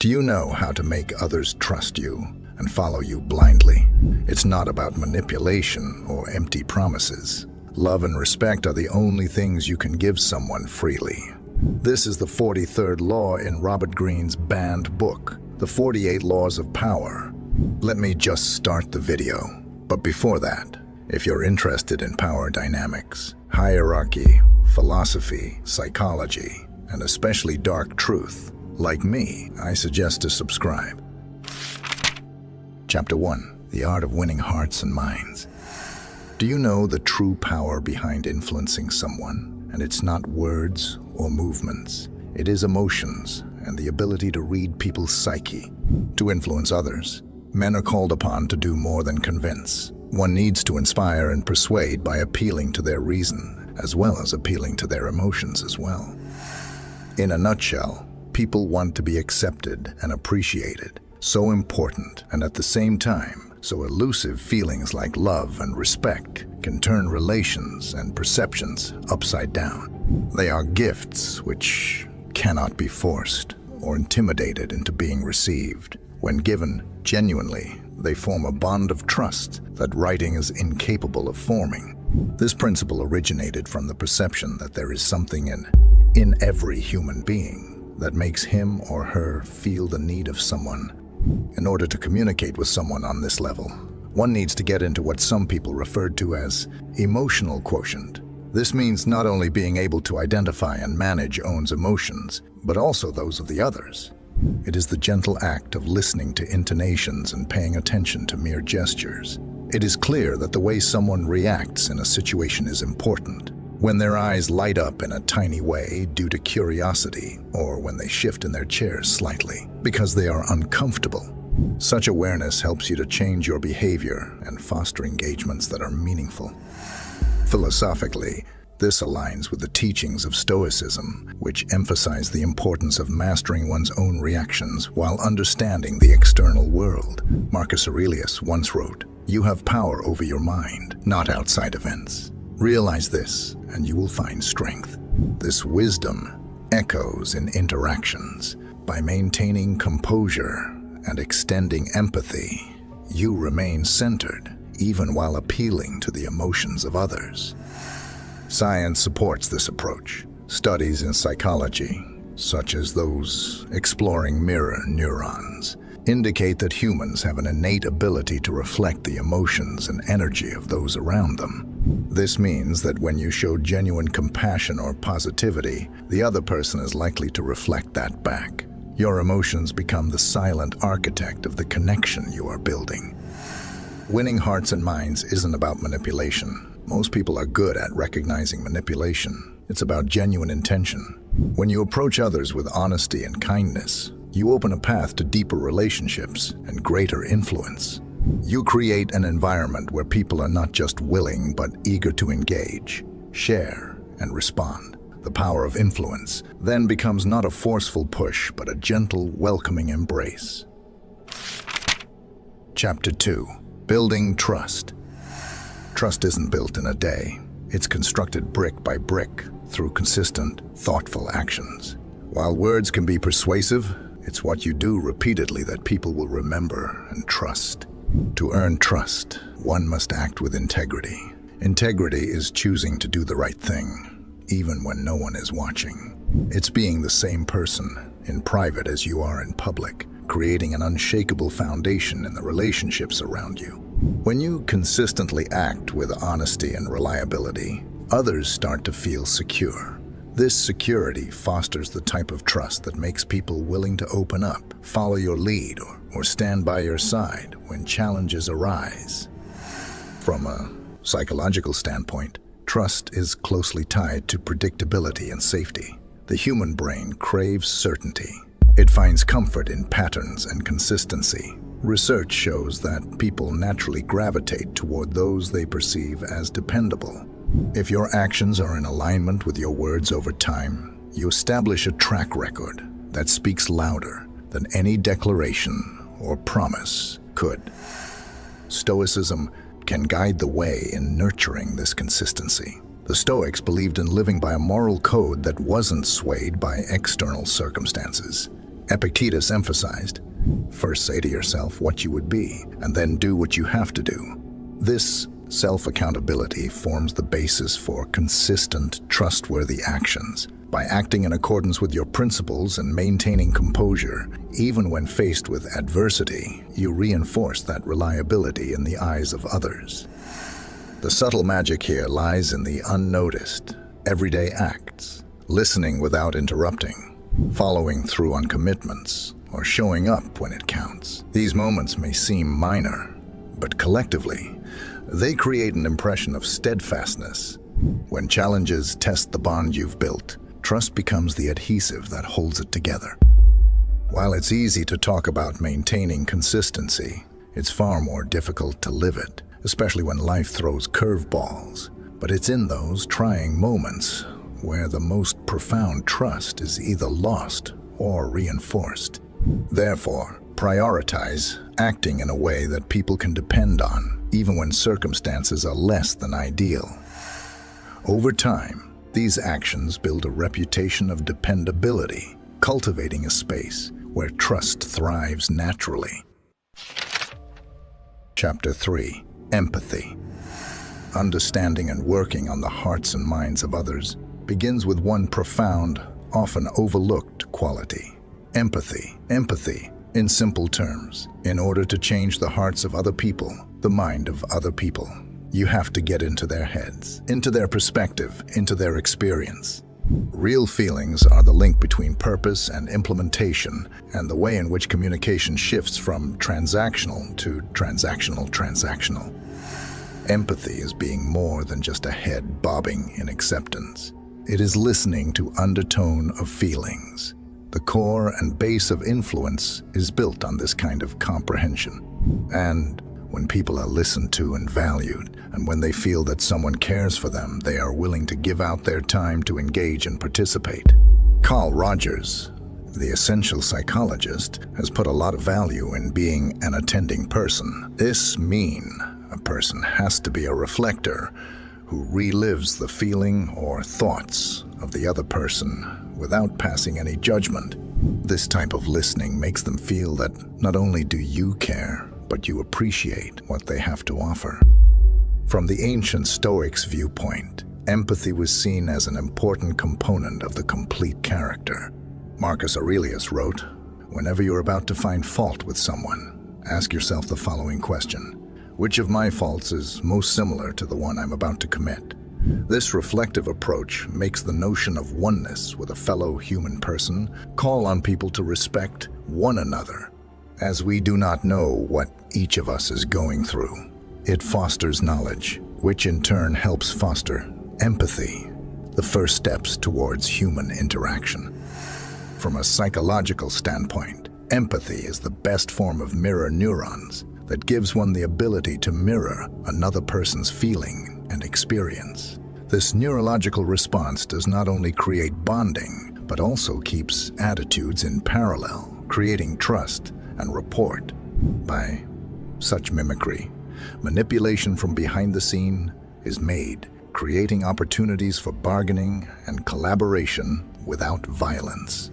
Do you know how to make others trust you and follow you blindly? It's not about manipulation or empty promises. Love and respect are the only things you can give someone freely. This is the 43rd law in Robert Greene's banned book, The 48 Laws of Power. Let me just start the video. But before that, if you're interested in power dynamics, hierarchy, philosophy, psychology, and especially dark truth, like me, I suggest to subscribe. Chapter 1. The Art of Winning Hearts and Minds. Do you know the true power behind influencing someone? And it's not words or movements. It is emotions and the ability to read people's psyche. To influence others, men are called upon to do more than convince. One needs to inspire and persuade by appealing to their reason, as well as appealing to their emotions as well. In a nutshell, people want to be accepted and appreciated. So important, and at the same time, so elusive feelings like love and respect can turn relations and perceptions upside down. They are gifts which cannot be forced or intimidated into being received. When given genuinely, they form a bond of trust that writing is incapable of forming. This principle originated from the perception that there is something in every human being that makes him or her feel the need of someone. In order to communicate with someone on this level, one needs to get into what some people referred to as emotional quotient. This means not only being able to identify and manage one's emotions, but also those of the others. It is the gentle act of listening to intonations and paying attention to mere gestures. It is clear that the way someone reacts in a situation is important. When their eyes light up in a tiny way due to curiosity, or when they shift in their chairs slightly because they are uncomfortable. Such awareness helps you to change your behavior and foster engagements that are meaningful. Philosophically, this aligns with the teachings of Stoicism, which emphasize the importance of mastering one's own reactions while understanding the external world. Marcus Aurelius once wrote, "You have power over your mind, not outside events." Realize this, and you will find strength. This wisdom echoes in interactions. By maintaining composure and extending empathy, you remain centered, even while appealing to the emotions of others. Science supports this approach. Studies in psychology, such as those exploring mirror neurons, indicate that humans have an innate ability to reflect the emotions and energy of those around them. This means that when you show genuine compassion or positivity, the other person is likely to reflect that back. Your emotions become the silent architect of the connection you are building. Winning hearts and minds isn't about manipulation. Most people are good at recognizing manipulation. It's about genuine intention. When you approach others with honesty and kindness, you open a path to deeper relationships and greater influence. You create an environment where people are not just willing but eager to engage, share, and respond. The power of influence then becomes not a forceful push but a gentle, welcoming embrace. Chapter 2. Building Trust. Trust isn't built in a day. It's constructed brick by brick through consistent, thoughtful actions. While words can be persuasive, it's what you do repeatedly that people will remember and trust. To earn trust, one must act with integrity. Integrity is choosing to do the right thing, even when no one is watching. It's being the same person in private as you are in public, creating an unshakable foundation in the relationships around you. When you consistently act with honesty and reliability, others start to feel secure. This security fosters the type of trust that makes people willing to open up, follow your lead, or stand by your side when challenges arise. From a psychological standpoint, trust is closely tied to predictability and safety. The human brain craves certainty. It finds comfort in patterns and consistency. Research shows that people naturally gravitate toward those they perceive as dependable. If your actions are in alignment with your words over time, you establish a track record that speaks louder than any declaration or promise could. Stoicism can guide the way in nurturing this consistency. The Stoics believed in living by a moral code that wasn't swayed by external circumstances. Epictetus emphasized, first say to yourself what you would be, and then do what you have to do. This self-accountability forms the basis for consistent, trustworthy actions. By acting in accordance with your principles and maintaining composure, even when faced with adversity, you reinforce that reliability in the eyes of others. The subtle magic here lies in the unnoticed, everyday acts, listening without interrupting, following through on commitments, or showing up when it counts. These moments may seem minor, but collectively, they create an impression of steadfastness. When challenges test the bond you've built, trust becomes the adhesive that holds it together. While it's easy to talk about maintaining consistency, it's far more difficult to live it, especially when life throws curveballs. But it's in those trying moments where the most profound trust is either lost or reinforced. Therefore, prioritize acting in a way that people can depend on, even when circumstances are less than ideal. Over time, these actions build a reputation of dependability, cultivating a space where trust thrives naturally. Chapter 3. Empathy. Understanding and working on the hearts and minds of others begins with one profound, often overlooked quality: empathy. Empathy, in simple terms, in order to change the hearts of other people, the mind of other people, you have to get into their heads, into their perspective, into their experience. Real feelings are the link between purpose and implementation, and the way in which communication shifts from transactional to transactional. Empathy is being more than just a head bobbing in acceptance. It is listening to undertone of feelings. The core and base of influence is built on this kind of comprehension. And when people are listened to and valued, and when they feel that someone cares for them, they are willing to give out their time to engage and participate. Carl Rogers, the essential psychologist, has put a lot of value in being an attending person. This means a person has to be a reflector who relives the feeling or thoughts of the other person without passing any judgment. This type of listening makes them feel that not only do you care, but you appreciate what they have to offer. From the ancient Stoics' viewpoint, empathy was seen as an important component of the complete character. Marcus Aurelius wrote, "Whenever you're about to find fault with someone, ask yourself the following question: which of my faults is most similar to the one I'm about to commit?" This reflective approach makes the notion of oneness with a fellow human person call on people to respect one another, as we do not know what each of us is going through. It fosters knowledge, which in turn helps foster empathy, the first steps towards human interaction. From a psychological standpoint, empathy is the best form of mirror neurons that gives one the ability to mirror another person's feeling and experience. This neurological response does not only create bonding, but also keeps attitudes in parallel, creating trust and rapport. By such mimicry, manipulation from behind the scene is made, creating opportunities for bargaining and collaboration without violence.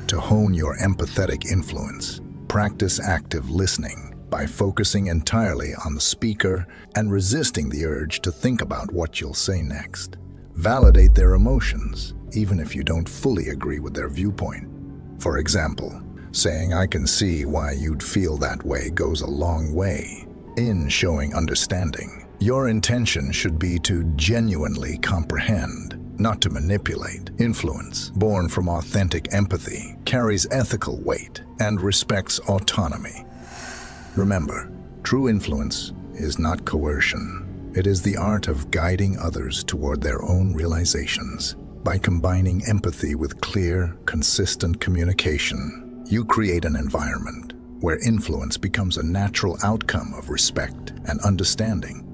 To hone your empathetic influence, practice active listening by focusing entirely on the speaker and resisting the urge to think about what you'll say next. Validate their emotions, even if you don't fully agree with their viewpoint. For example, saying, "I can see why you'd feel that way," goes a long way in showing understanding. Your intention should be to genuinely comprehend, not to manipulate. Influence, born from authentic empathy, carries ethical weight and respects autonomy. Remember, true influence is not coercion. It is the art of guiding others toward their own realizations. By combining empathy with clear, consistent communication, you create an environment where influence becomes a natural outcome of respect and understanding.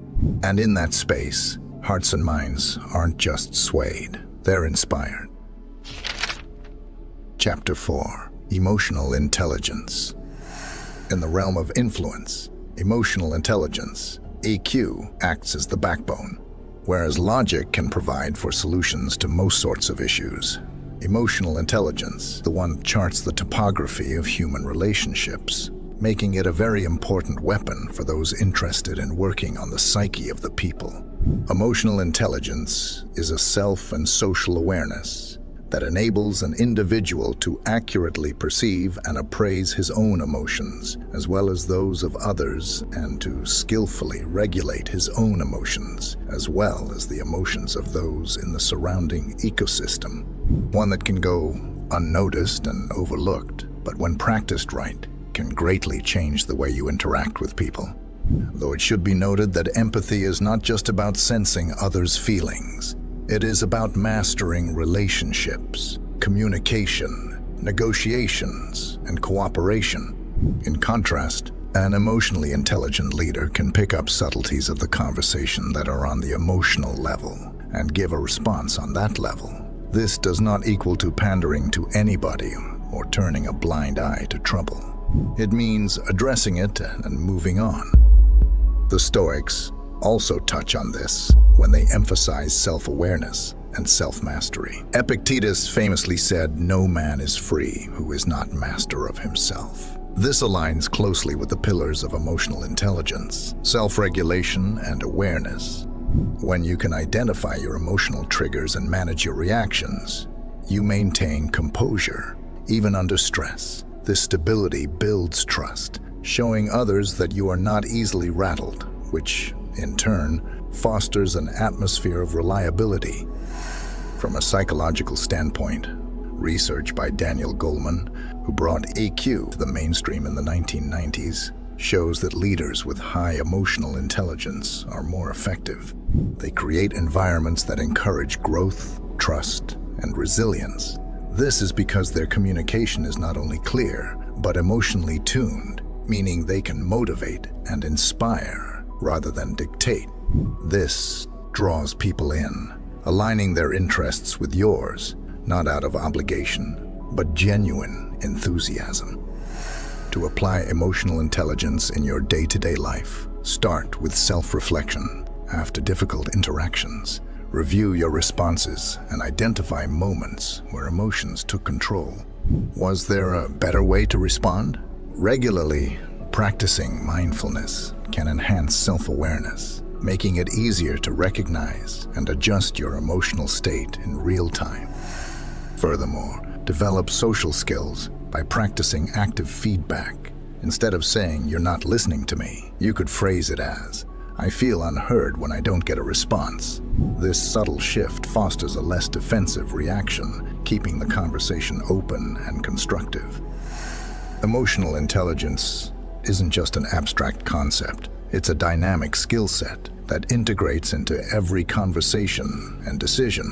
And in that space, hearts and minds aren't just swayed, they're inspired. Chapter 4. Emotional Intelligence. In the realm of influence, emotional intelligence, EQ, acts as the backbone. Whereas logic can provide for solutions to most sorts of issues, Emotional intelligence, the one that charts the topography of human relationships, making it a very important weapon for those interested in working on the psyche of the people. Emotional intelligence is a self and social awareness that enables an individual to accurately perceive and appraise his own emotions, as well as those of others, and to skillfully regulate his own emotions, as well as the emotions of those in the surrounding ecosystem. One that can go unnoticed and overlooked, but when practiced right, can greatly change the way you interact with people. Though it should be noted that empathy is not just about sensing others' feelings. It is about mastering relationships, communication, negotiations, and cooperation. In contrast, an emotionally intelligent leader can pick up subtleties of the conversation that are on the emotional level and give a response on that level. This does not equal to pandering to anybody or turning a blind eye to trouble. It means addressing it and moving on. The Stoics also touch on this when they emphasize self-awareness and self-mastery. Epictetus famously said, "No man is free who is not master of himself." This aligns closely with the pillars of emotional intelligence, self-regulation, and awareness. When you can identify your emotional triggers and manage your reactions, you maintain composure, even under stress. This stability builds trust, showing others that you are not easily rattled, which, in turn, fosters an atmosphere of reliability. From a psychological standpoint, research by Daniel Goleman, who brought EQ to the mainstream in the 1990s, shows that leaders with high emotional intelligence are more effective. They create environments that encourage growth, trust, and resilience. This is because their communication is not only clear, but emotionally tuned, meaning they can motivate and inspire rather than dictate. This draws people in, aligning their interests with yours, not out of obligation, but genuine enthusiasm. To apply emotional intelligence in your day-to-day life, start with self-reflection. After difficult interactions, review your responses and identify moments where emotions took control. Was there a better way to respond? Regularly practicing mindfulness can enhance self-awareness, making it easier to recognize and adjust your emotional state in real time. Furthermore, develop social skills by practicing active feedback. Instead of saying, "You're not listening to me," you could phrase it as, "I feel unheard when I don't get a response." This subtle shift fosters a less defensive reaction, keeping the conversation open and constructive. Emotional intelligence isn't just an abstract concept. It's a dynamic skill set that integrates into every conversation and decision.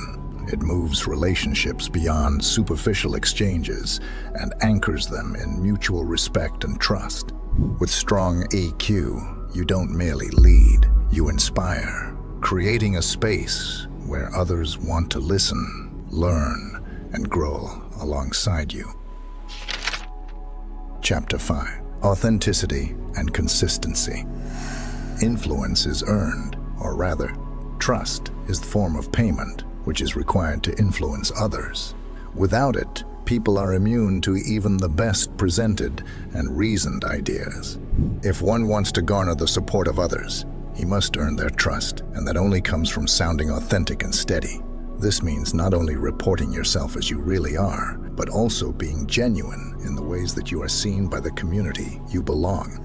It moves relationships beyond superficial exchanges and anchors them in mutual respect and trust. With strong EQ, you don't merely lead, you inspire, creating a space where others want to listen, learn, and grow alongside you. Chapter 5. Authenticity and consistency. Influence is earned, or rather, trust is the form of payment which is required to influence others. Without it, people are immune to even the best presented and reasoned ideas. If one wants to garner the support of others, he must earn their trust, and that only comes from sounding authentic and steady. This means not only reporting yourself as you really are, but also being genuine in the ways that you are seen by the community you belong.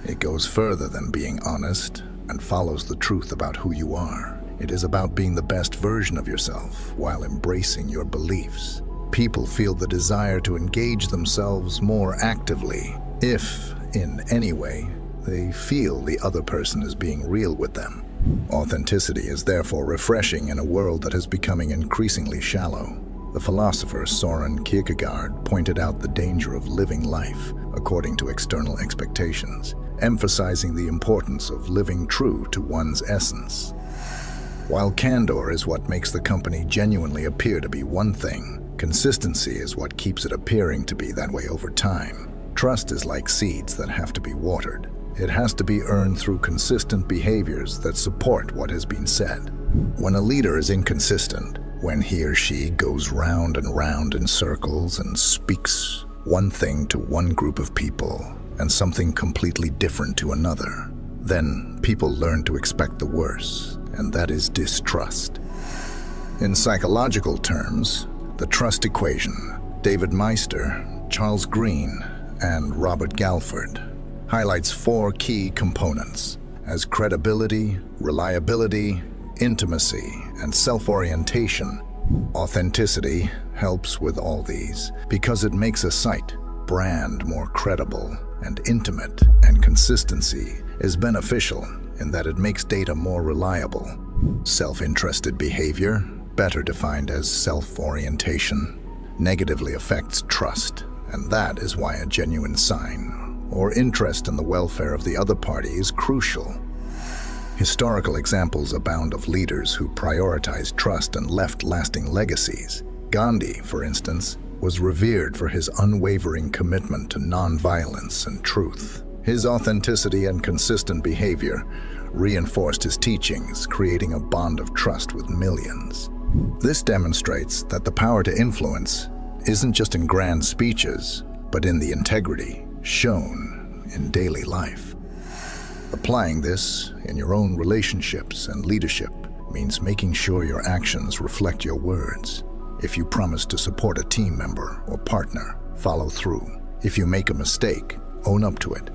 It goes further than being honest and follows the truth about who you are. It is about being the best version of yourself while embracing your beliefs. People feel the desire to engage themselves more actively if, in any way, they feel the other person is being real with them. Authenticity is therefore refreshing in a world that is becoming increasingly shallow. The philosopher Søren Kierkegaard pointed out the danger of living life according to external expectations, emphasizing the importance of living true to one's essence. While candor is what makes the company genuinely appear to be one thing, consistency is what keeps it appearing to be that way over time. Trust is like seeds that have to be watered. It has to be earned through consistent behaviors that support what has been said. When a leader is inconsistent, when he or she goes round and round in circles and speaks one thing to one group of people and something completely different to another, then people learn to expect the worst, and that is distrust. In psychological terms, the trust equation, David Meister, Charles Greene, and Robert Galford, highlights 4 key components as credibility, reliability, intimacy, and self-orientation. Authenticity helps with all these because it makes a site, brand more credible and intimate, and consistency is beneficial in that it makes data more reliable. Self-interested behavior, better defined as self-orientation, negatively affects trust, and that is why a genuine sign or interest in the welfare of the other party is crucial. Historical examples abound of leaders who prioritized trust and left lasting legacies. Gandhi, for instance, was revered for his unwavering commitment to nonviolence and truth. His authenticity and consistent behavior reinforced his teachings, creating a bond of trust with millions. This demonstrates that the power to influence isn't just in grand speeches, but in the integrity shown in daily life. Applying this in your own relationships and leadership means making sure your actions reflect your words. If you promise to support a team member or partner, follow through. If you make a mistake, own up to it.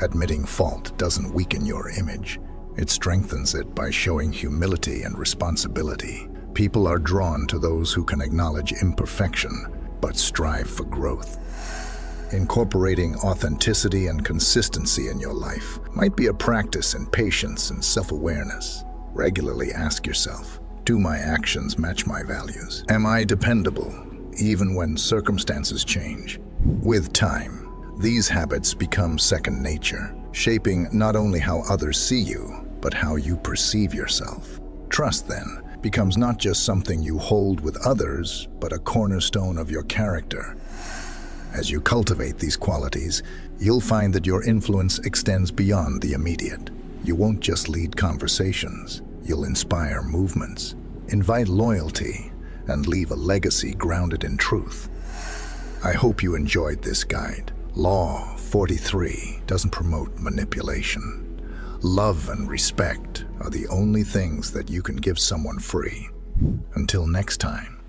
Admitting fault doesn't weaken your image. It strengthens it by showing humility and responsibility. People are drawn to those who can acknowledge imperfection, but strive for growth. Incorporating authenticity and consistency in your life might be a practice in patience and self-awareness. Regularly ask yourself, do my actions match my values? Am I dependable, even when circumstances change? With time, these habits become second nature, shaping not only how others see you, but how you perceive yourself. Trust, then, becomes not just something you hold with others, but a cornerstone of your character. As you cultivate these qualities, you'll find that your influence extends beyond the immediate. You won't just lead conversations, you'll inspire movements, invite loyalty, and leave a legacy grounded in truth. I hope you enjoyed this guide. Law 43 doesn't promote manipulation. Love and respect are the only things that you can give someone free. Until next time.